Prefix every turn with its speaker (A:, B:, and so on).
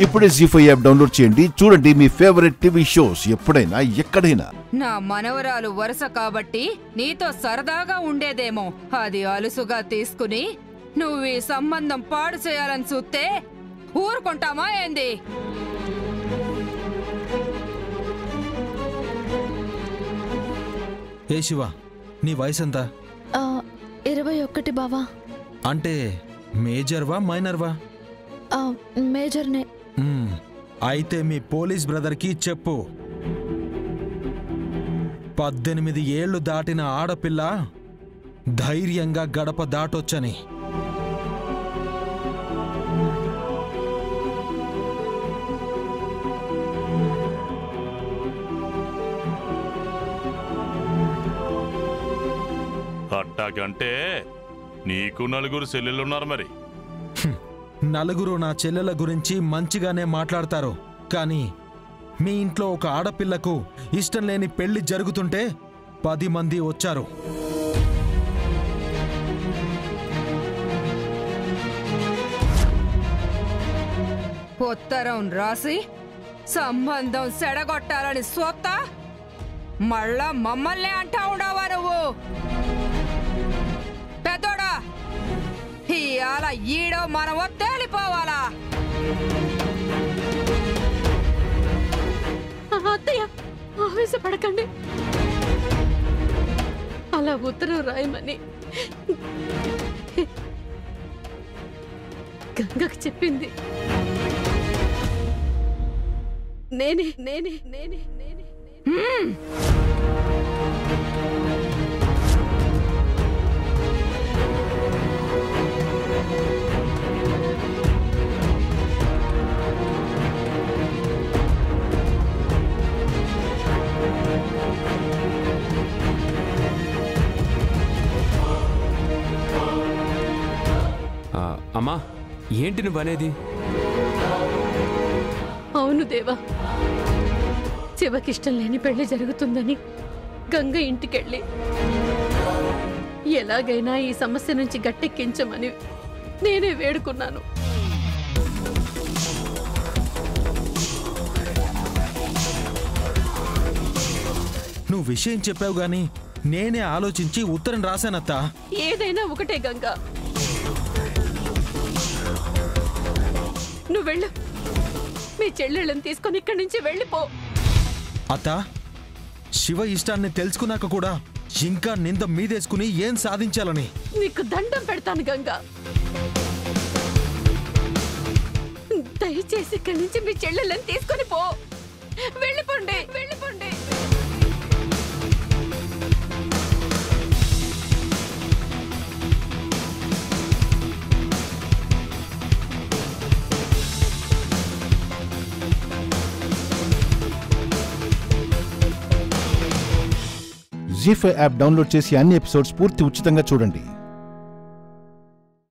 A: ఇప్పుడే జీ5 app download చేయండి. చూడండి మీ ఫేవరెట్ టీవీ షోస్ ఎప్పుడైనా ఎక్కడైనా.
B: నా మనవరాలు వరుస కాబట్టి నీతో సరదాగా ఉండేదేమో, అది అలుసుగా తీసుకుని నువ్వు ఈ సంబంధం పాడు చేయాలని చూస్తే ఊరుకుంటామా ఏంది?
C: ఏ శివ, నీ వయసెంత?
D: 21 బావా.
C: అంటే మేజర్వా మైనర్వా?
D: మేజర్నే.
C: అయితే మీ పోలీస్ బ్రదర్కి చెప్పు, 18 ఏళ్లు దాటిన ఆడపిల్ల ధైర్యంగా గడప దాటొచ్చని.
E: అట్టాగంటే నీకు 4 చెల్లెళ్ళున్నారు మరి.
C: నలుగురు నా చెల్లెల గురించి మంచిగానే మాట్లాడతారు, కానీ మీ ఇంట్లో ఒక ఆడపిల్లకు ఇష్టం లేని పెళ్లి జరుగుతుంటే 10 మంది వచ్చారు.
B: ఉత్తరం రాసి సంబంధం సెడగొట్టాలని సోత్తా మళ్ళా మమ్మల్ని అంటా ఉండవా నువ్వు? పెద్దోడా, ఇయాల ఈడో మనమో తేలిపోవాలా?
D: అత్తయ్య, ఆవేశపడకండి. అలా ఉత్తరం రాయమని గంగకు చెప్పింది నేనే.
F: అమ్మా, ఏంటి నువ్వనేది?
D: అవును దేవా, శివకిష్టం లేని పెళ్లి జరుగుతుందని గంగ ఇంటికెళ్ళి ఎలాగైనా ఈ సమస్య నుంచి గట్టెక్కించమని నేనే వేడుకున్నాను.
C: నువ్వు విషయం చెప్పావు గాని నేనే ఆలోచించి ఉత్తరం రాశానత్తా.
D: ఏదైనా ఒకటే గంగా, నువ్వు వెళ్ళు. మీ చెల్లెళ్ళని తీసుకొని ఇక్కడి నుంచి వెళ్ళిపో.
C: అత్తా, శివ ఇష్టాన్ని తెలుసుకున్నాక కూడా ఇంకా నింద మీదేసుకుని ఏం సాధించాలని?
D: నీకు దండం పెడతాను గంగా, దయచేసి ఇక్కడి నుంచి మీ చెల్లెళ్ళని తీసుకొని పో. వెళ్ళిపోండి.
A: జీ5 యాప్ డౌన్లోడ్ చేసి అన్ని ఎపిసోడ్స్ పూర్తి ఉచితంగా చూడండి.